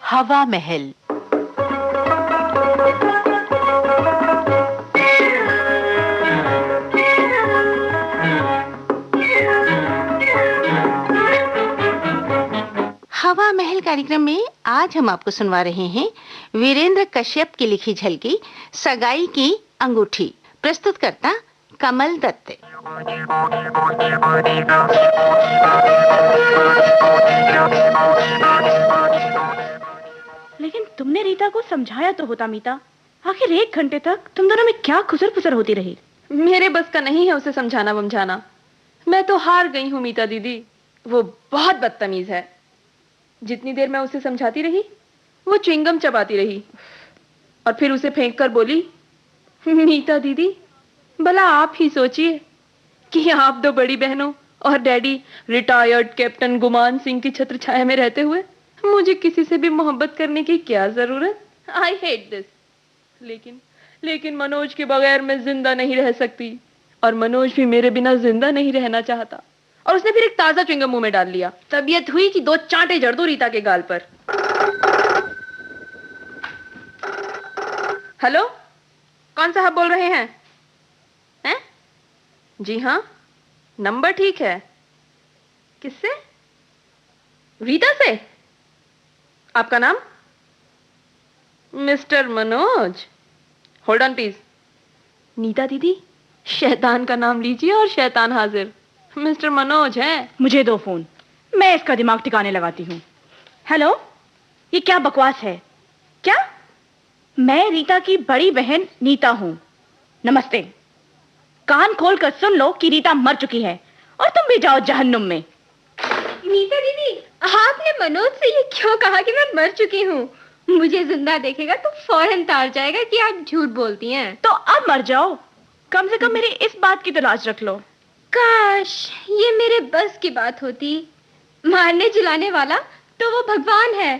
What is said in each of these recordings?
हवा महल। हवा महल कार्यक्रम में आज हम आपको सुनवा रहे हैं वीरेंद्र कश्यप की लिखी झलकी सगाई की अंगूठी। प्रस्तुतकर्ता कमल दत्त। लेकिन तुमने रीता को समझाया तो होता मीता। आखिर 1 घंटे तक तुम दोनों में क्या खुसर फुसर होती रही। मेरे बस का नहीं है उसे समझाना वमझाना। मैं तो हार गई हूँ मीता दीदी। वो बहुत बदतमीज है। जितनी देर मैं उसे समझाती रही वो च्युइंगम चबाती रही और फिर उसे फेंक कर बोली, मीता दीदी भला आप ही सोचिए कि आप 2 बड़ी बहनों और daddy retired captain Guman Singh की छत्र छाया में रहते हुए मुझे किसी से भी मोहब्बत करने की क्या जरूरत। I hate this. लेकिन मनोज के बगैर मैं जिंदा नहीं रह सकती और मनोज भी मेरे बिना जिंदा नहीं रहना चाहता। और उसने फिर एक ताजा च्युइंगम मुंह में डाल लिया। तबीयत हुई कि 2 चांटे जड़ दूं रीता के गाल पर। हेलो, कौन साहब बोल रहे हैं? हैं? जी हाँ, नंबर ठीक है। किससे? रीता से। आपका नाम? Mister Manoj. Hold on please. Nita दीदी, शैतान का नाम लीजिए और शैतान हाजिर। मिस्टर मनोज है। मुझे दो फोन, मैं इसका दिमाग ठिकाने लगाती हूँ। हेलो, ये क्या बकवास है? क्या? मैं रीता की बड़ी बहन नीता हूँ। नमस्ते। कान खोल कर सुन लो कि रीता मर चुकी है और तुम भी जाओ जहन्नुम में। नीता दीदी, आपने मनोज से ये क्यों कहा कि मैं मर चुकी हूँ? मुझे जिंदा देखेगा तो फौरन तार जाएगा कि आप झूठ बोलती हैं। तो अब मर जाओ, कम से कम मेरी इस बात की तलाश रख लो। काश ये मेरे बस की बात होती। मारने जिलाने वाला तो वो भगवान है।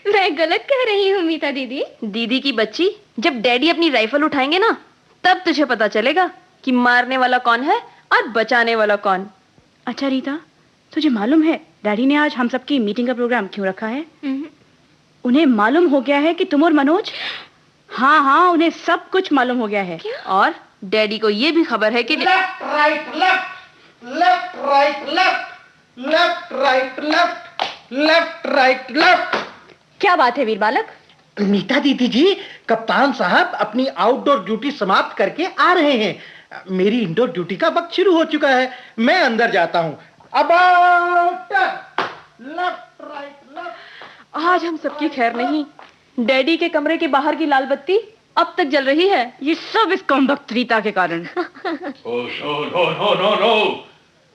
मैं गलत कह रही हूँ मीता दीदी? दीदी की बच्ची, जब डैडी अपनी राइफल उठाएंगे ना तब तुझे पता चलेगा कि मारने वाला कौन है और बचाने वाला कौन। अच्छा रीता, तुझे मालूम है डैडी ने आज हम सबकी मीटिंग का प्रोग्राम क्यों रखा है? उन्हें मालूम हो गया है कि तुम और मनोज, हाँ, उन्हें सब कुछ मालूम हो गया है। क्या? और डैडी को ये भी खबर है कि left right left, left right left, left right left, left right left. क्या बात है वीर बालक? नीता दीदी जी, कप्तान साहब अपनी आउटडोर ड्यूटी समाप्त करके आ रहे हैं। मेरी इंडोर ड्यूटी का वक्त शुरू हो चुका है। मैं अंदर जाता हूँ। About left right left. आज हम सबकी खैर नहीं। डैडी के कमरे के बाहर की लाल बत्ती अब तक जल रही है। ये सब इस कमबख्त रीता के कारण। नो,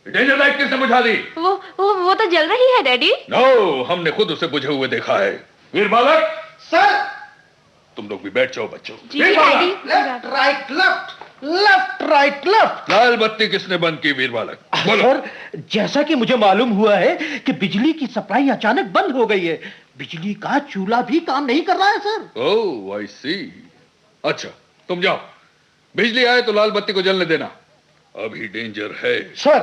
डेंजर लाइट किसने बुझा दी? वो तो जल रही है डैडी। नो, हमने खुद उसे बुझे हुए देखा है। वीर बालक, सर। तुम लोग भी बैठ जाओ बच्चों। वीर बालक, left right left, left right left. लाल बत्ती किसने बंद की वीर बालक? बोलो। सर, जैसा कि मुझे मालूम हुआ है कि बिजली की सप्लाई अचानक बंद हो गई है। बिजली का चूल्हा भी काम नहीं कर रहा है सर। ओह, आई सी। अच्छा, तुम जाओ। बिजली आए तो लाल बत्ती को जलने देना। अभी डेंजर है। Sir,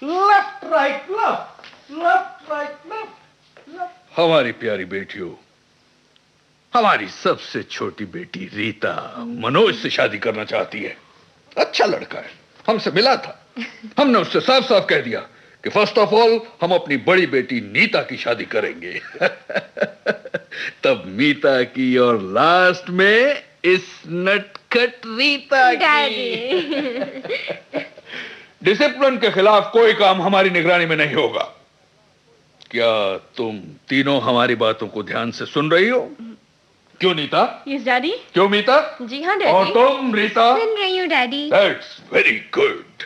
left right left, left right left. हमारी प्यारी बेटियों, हमारी सबसे छोटी बेटी रीता मनोज से शादी करना चाहती है। अच्छा लड़का है, हमसे मिला था। हमने उससे साफ साफ कह दिया कि फर्स्ट ऑफ ऑल हम अपनी बड़ी बेटी नीता की शादी करेंगे। तब मीता की और लास्ट में इस नटखट रीता की। डिसिप्लिन के खिलाफ कोई काम हमारी निगरानी में नहीं होगा। क्या तुम तीनों हमारी बातों को ध्यान से सुन रही हो? क्यों नीता? Yes daddy. क्यों मीता? जी हाँ डैडी। और तुम रीता? सुन रही हूँ डैडी। That's very good।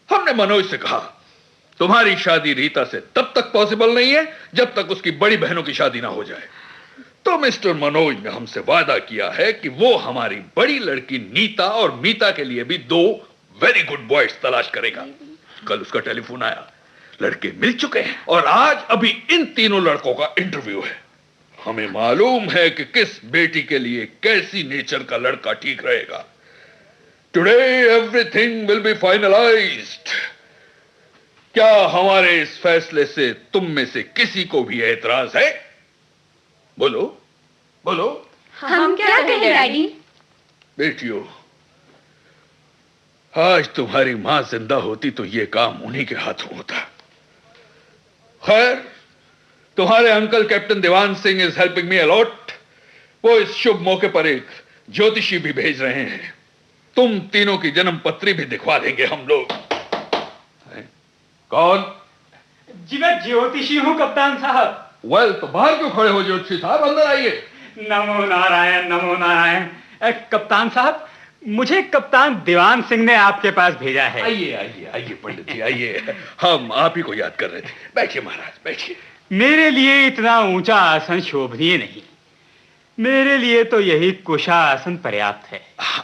हमने मनोज से कहा तुम्हारी शादी रीता से तब तक पॉसिबल नहीं है जब तक उसकी बड़ी बहनों की शादी ना हो जाए। तो मिस्टर मनोज ने हमसे वादा किया है कि वो हमारी बड़ी लड़की नीता और मीता के लिए भी 2 वेरी गुड बॉयज तलाश करेगा। कल उसका टेलीफोन आया, लड़के मिल चुके हैं और आज अभी इन तीनों लड़कों का इंटरव्यू है। हमें मालूम है कि किस बेटी के लिए कैसी नेचर का लड़का ठीक रहेगा। Today everything will be finalised. क्या हमारे इस फैसले से तुम में से किसी को भी एतराज है? बोलो बोलो। हम क्या कहें डैडी? बेटियों, आज तुम्हारी मां जिंदा होती तो ये काम उन्हीं के हाथों होता। खैर, तुम्हारे uncle captain Diwan Singh is helping me a lot. वो इस शुभ मौके पर एक ज्योतिषी भी भेज रहे हैं। तुम तीनों की जन्म पत्री भी दिखवा देंगे हम लोग। कौन? जी मैं ज्योतिषी हूँ कप्तान साहब। वेल, तो बाहर क्यों खड़े हो ज्योतिषी साहब, अंदर आइए। नमो नारायण, नमो नारायण। कप्तान साहब, मुझे कप्तान दीवान सिंह ने आपके पास भेजा है। आइए आइए आइए पंडित जी, आइए। हम आप ही को याद कर रहे थे। बैठिए महाराज, बैठिए। मेरे लिए इतना ऊंचा आसन शोभनीय नहीं, मेरे लिए तो यही कुशा आसन पर्याप्त है।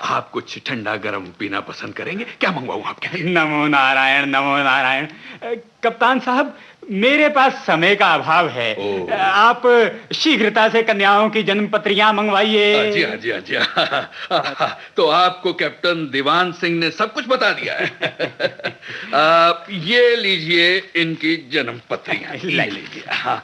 आप कुछ ठंडा गरम पीना पसंद करेंगे? क्या मंगवाऊं आपके लिए? नमो नारायण, नमो नारायण। कप्तान साहब, मेरे पास समय का अभाव है। आप शीघ्रता से कन्याओं की जन्म पत्रियां मंगवाइए। जी हाँ, जी हाँ, जी हाँ। तो आपको कैप्टन दीवान सिंह ने सब कुछ बता दिया है। ये लीजिए इनकी जन्म पत्रियां, ले लीजिए। हाँ,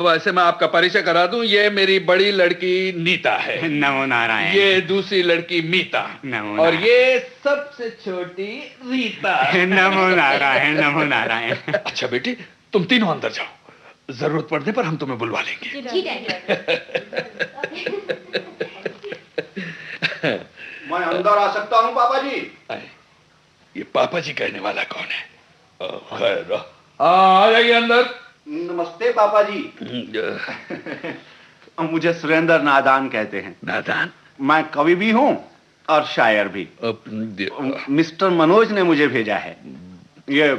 वैसे मैं आपका परिचय करा दूं, ये मेरी बड़ी लड़की नीता है। नमो नारायण। ये दूसरी लड़की मीता, नमो और ये सबसे छोटी रीता। नमो नारायण, नमो नारायण। अच्छा बेटी, तुम तीनों अंदर जाओ, जरूरत पड़ने पर हम तुम्हें बुलवा लेंगे। जी डैडी। मैं अंदर आ सकता हूँ पापा जी? ये पापा जी कहने वाला कौन है? खैर, आ जाइए अंदर। नमस्ते पापा जी। मुझे सुरेंद्र नादान कहते हैं। नादान? मैं कवि भी हूँ और शायर भी। मिस्टर मनोज ने मुझे भेजा है। ये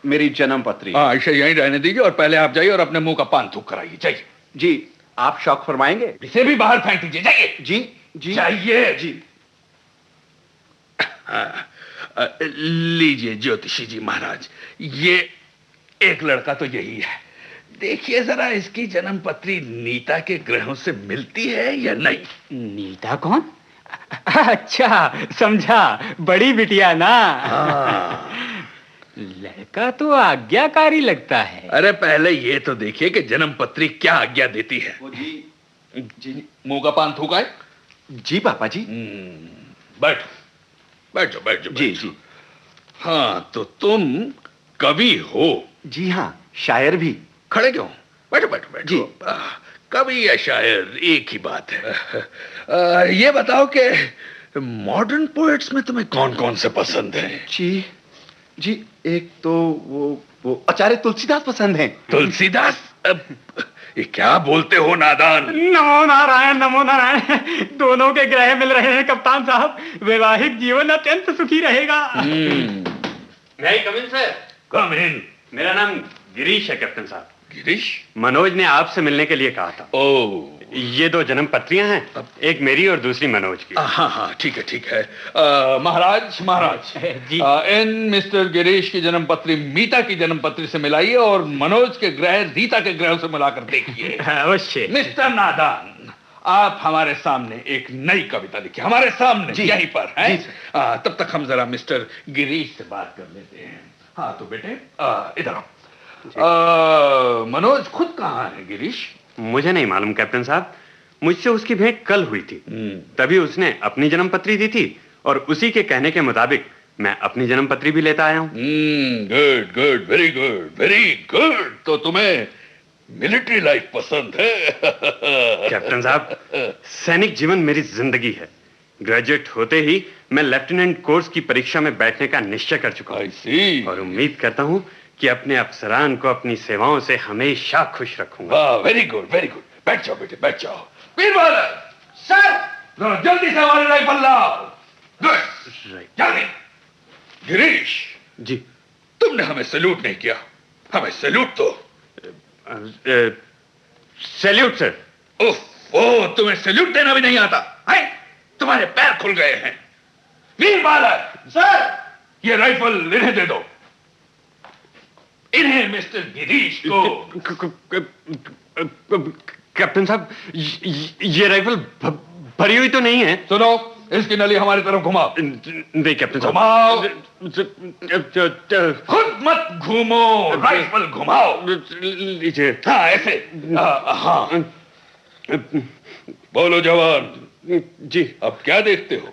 मेरी जन्म पत्री। हाँ, इसे यहीं रहने दीजिए और पहले आप जाइए और अपने मुंह का पान थूक कराइए। जाइए। जी, आप शौक फरमाएंगे? इसे भी बाहर फेंक दीजिए। जाइए। जी जी जाइए। जी। लीजिए ज्योतिषी जी महाराज, ये एक लड़का तो यही है। देखिए जरा इसकी जन्म पत्री नीता के ग्रहों से मिलती है या नहीं। नीता कौन? अच्छा, समझा, बड़ी बिटिया ना। लड़का तो आज्ञाकारी लगता है। अरे पहले ये तो देखिए कि जन्म पत्री क्या आज्ञा देती है। जी जी। मुंह का पान थूका है? जी पापा जी। बैठो बैठो बैठो। जी जी। हाँ, तो तुम कवि हो? जी हाँ, शायर भी। खड़े क्यों? बैठो बैठो बैठो। जी। कवि या शायर एक ही बात है। ये बताओ कि मॉडर्न पोएट्स में तुम्हें कौन कौन से पसंद हैं? जी जी, एक तो वो आचार्य तुलसीदास पसंद हैं। तुलसीदास? ये क्या बोलते हो नादान? नमो नारायण, नमो नारायण। दोनों के ग्रह मिल रहे हैं कप्तान साहब, वैवाहिक जीवन अत्यंत सुखी रहेगा। मैं कम इन सर। कम इन। मेरा नाम गिरीश है कैप्टन साहब। गिरीश? मनोज ने आपसे मिलने के लिए कहा था। ओह, ये दो जन्म पत्रियां हैं, एक मेरी और दूसरी मनोज की। हाँ हाँ, ठीक है ठीक है। महाराज जी। इन मिस्टर गिरीश की जन्म पत्री मीता की जन्म पत्री से मिलाइए और मनोज के ग्रह रीता के ग्रहों से मिलाकर देखिए। अवश्य। मिस्टर नादान, आप हमारे सामने एक नई कविता लिखिए, हमारे सामने यहीं पर है। तब तक हम जरा मिस्टर गिरीश से बात कर लेते हैं। हाँ तो बेटे इधर आओ। मनोज खुद कहाँ है गिरीश? मुझे नहीं मालूम कैप्टन साहब, मुझसे उसकी भेंट कल हुई थी। तभी उसने अपनी जन्म पत्री दी थी और उसी के कहने के मुताबिक मैं अपनी जन्म पत्री भी लेता आया हूँ। Good good, very good, very good. तो तुम्हें मिलिट्री लाइफ पसंद है? कैप्टन साहब, सैनिक जीवन मेरी जिंदगी है। ग्रेजुएट होते ही मैं लेफ्टिनेंट कोर्स की परीक्षा में बैठने का निश्चय कर चुका हूँ और उम्मीद करता हूँ कि अपने अफसरान को अपनी सेवाओं से हमेशा खुश रखूंगा। Very good, very good. बैठ जाओ बेटे, बैठ जाओ। वीर बहादुर सर, जरा जल्दी से हमारे राइफल लाओ। गुड, जल्दी। गिरीश जी। तुमने हमें सैल्यूट नहीं किया, हमें सैल्यूट तो। Salute sir. ओह, तुम्हें सैल्यूट देना भी नहीं आता है? तुम्हारे पैर खुल गए हैं। वीर बहादुर सर, ये राइफल इन्हें दे दो। इन्हें मिस्टर गिरीश को। कैप्टन साहब, ये राइफल भरी हुई तो नहीं है। सुनो, इसकी नली हमारी तरफ घुमाओ। नहीं कैप्टन साहब, घुमाओ। खुद मत घूमो, राइफल घुमाओ। लीजिए। हाँ ऐसे। हाँ बोलो जवान। जी। अब क्या देखते हो?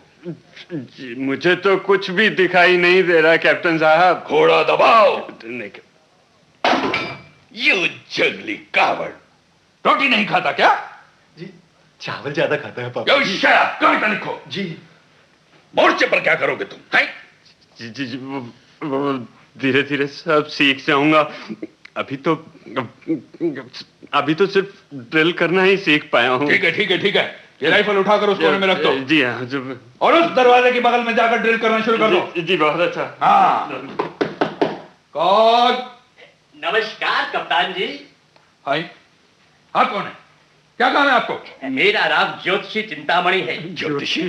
जी, मुझे तो कुछ भी दिखाई नहीं दे रहा कैप्टन साहब। घोड़ा दबाओ। नहीं। यू जंगली कावड़, रोटी नहीं खाता क्या? जी, चावल ज्यादा खाता है पापा। यो शट अप, कविता लिखो। जी। मोर्चे पर क्या करोगे तुम? जी जी, वो धीरे धीरे सब सीख जाऊंगा। अभी तो सिर्फ ड्रिल करना ही सीख पाया हूँ। ठीक है ठीक है ठीक है, ये राइफल उठाकर उस कोने में रख दो। जी हाँ। जब और उस दरवाजे के बगल में जाकर ड्रिल करना शुरू कर दो। जी बहुत अच्छा। हाँ। कौन? नमस्कार कप्तान जी। हाय, आप कौन है? क्या काम है आपको? मेरा नाम ज्योतिषी चिंतामणि है। ज्योतिषी?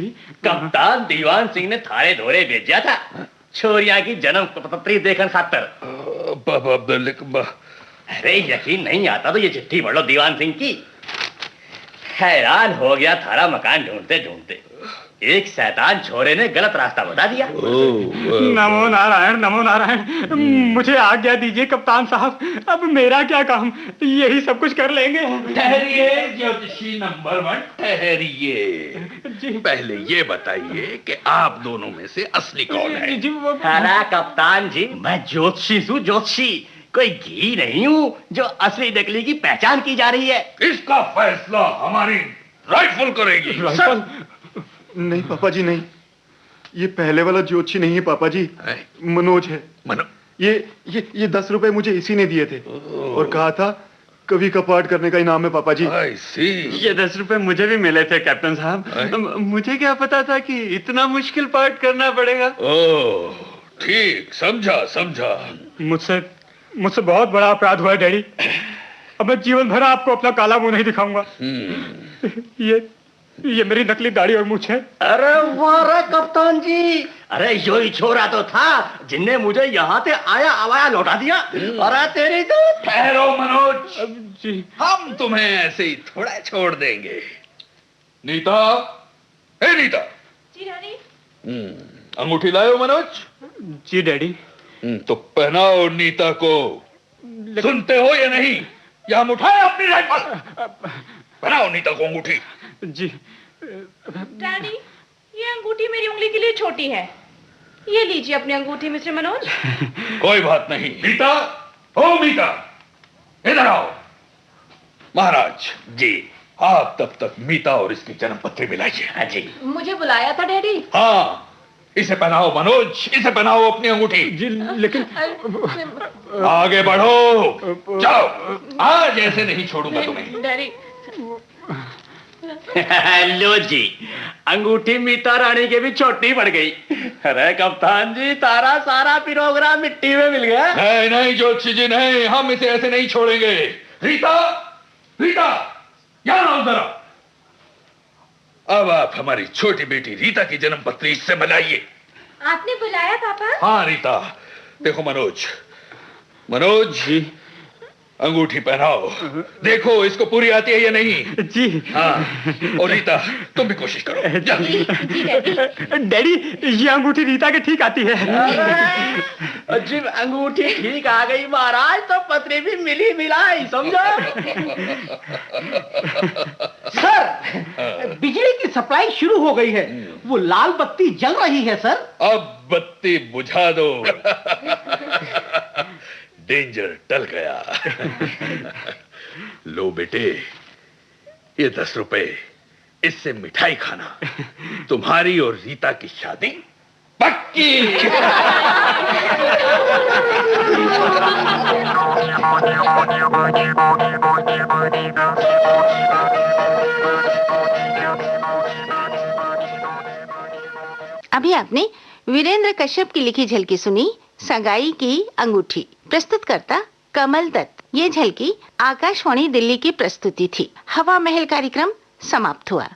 कप्तान दीवान सिंह ने थारे धोरे भेजा था छोरिया की जन्म पत्री देखन खातर। अरे यकीन नहीं आता तो ये चिट्ठी पढ़ लो दीवान सिंह की। हैरान हो गया थारा मकान ढूंढते ढूंढते। एक शैतान छोरे ने गलत रास्ता बता दिया। नमो नारायण नमो नारायण। मुझे आज्ञा दीजिए कप्तान साहब, अब मेरा क्या काम, यही सब कुछ कर लेंगे। ठहरिए ज्योतिषी नंबर 1, ठहरिए। पहले ये बताइए कि आप दोनों में से असली कौन है? अरे कप्तान जी, मैं ज्योतिषी हूँ, ज्योतिषी, कोई घी नहीं हूँ जो असली नकली की पहचान की जा रही है। इसका फैसला हमारी राइफल करेगी। नहीं पापा जी नहीं, ये पहले वाला ज्योतिषी नहीं है पापा जी, मनोज है। ये 10 रुपए मुझे इसी ने दिए थे और कहा था कवि का पाठ करने का इनाम है पापा जी। ये 10 रुपए मुझे भी मिले थे कैप्टन साहब। मुझे क्या पता था कि इतना मुश्किल पाठ करना पड़ेगा। ओह ठीक, समझा समझा। मुझसे बहुत बड़ा अपराध हुआ है डैडी। अब मैं जीवन भर आपको अपना काला मुंह नहीं दिखाऊंगा। ये मेरी नकली दाढ़ी और मूंछ है। अरे वाह कप्तान जी, अरे यो ही छोरा तो था जिनने मुझे यहाँ से आया आवाया लौटा दिया। अरे तेरी तो। ठहरो मनोज जी, हम तुम्हें ऐसे ही थोड़ा छोड़ देंगे। नीता, हे नीता। जी डैडी। अंगूठी लाए हो मनोज? जी डैडी। तो पहनाओ नीता को। सुनते हो या नहीं? या हम उठाए अपनी राइफल? पहनाओ नीता को अंगूठी। जी डैडी, ये अंगूठी मेरी उंगली के लिए छोटी है। ये लीजिए अपनी अंगूठी मिस्टर मनोज। कोई बात नहीं। मीता, ओ मीता, इधर आओ। महाराज जी। आप तब तक मीता और इसकी जन्म पत्री मिलाइए। हाँ जी। मुझे बुलाया था डैडी। हाँ, इसे पहनाओ मनोज, इसे पहनाओ अपनी अंगूठी। जी लेकिन आगे बढ़ो, जाओ। आज ऐसे नहीं छोड़ूंगा तुम्हें। डैडी। लो जी, अंगूठी मीता रानी के भी छोटी पड़ गई। अरे कप्तान जी, तारा सारा प्रोग्राम मिट्टी में मिल गया। नहीं नहीं ज्योतिषी जी नहीं, हम इसे ऐसे नहीं छोड़ेंगे। रीता, रीता, यहाँ आओ जरा। अब आप हमारी छोटी बेटी रीता की जन्म पत्री इससे मिलाइए। आपने बुलाया पापा? हाँ रीता, देखो मनोज, मनोज जी, अंगूठी पहनाओ। देखो इसको पूरी आती है या नहीं। जी हाँ। और रीता तुम भी कोशिश करो। जी डैडी, ये अंगूठी रीता के ठीक आती है। जब अंगूठी ठीक आ गई महाराज तो पत्री भी मिली मिलाई, समझो। सर, बिजली की सप्लाई शुरू हो गई है। वो लाल बत्ती जल रही है सर। अब बत्ती बुझा दो। डेंजर टल गया। लो बेटे, ये 10 रुपए, इससे मिठाई खाना। तुम्हारी और रीता की शादी पक्की। अभी आपने वीरेंद्र कश्यप की लिखी झलकी सुनी, सगाई की अंगूठी। प्रस्तुतकर्ता कमल दत्त। ये झलकी आकाशवाणी दिल्ली की प्रस्तुति थी। हवा महल कार्यक्रम समाप्त हुआ।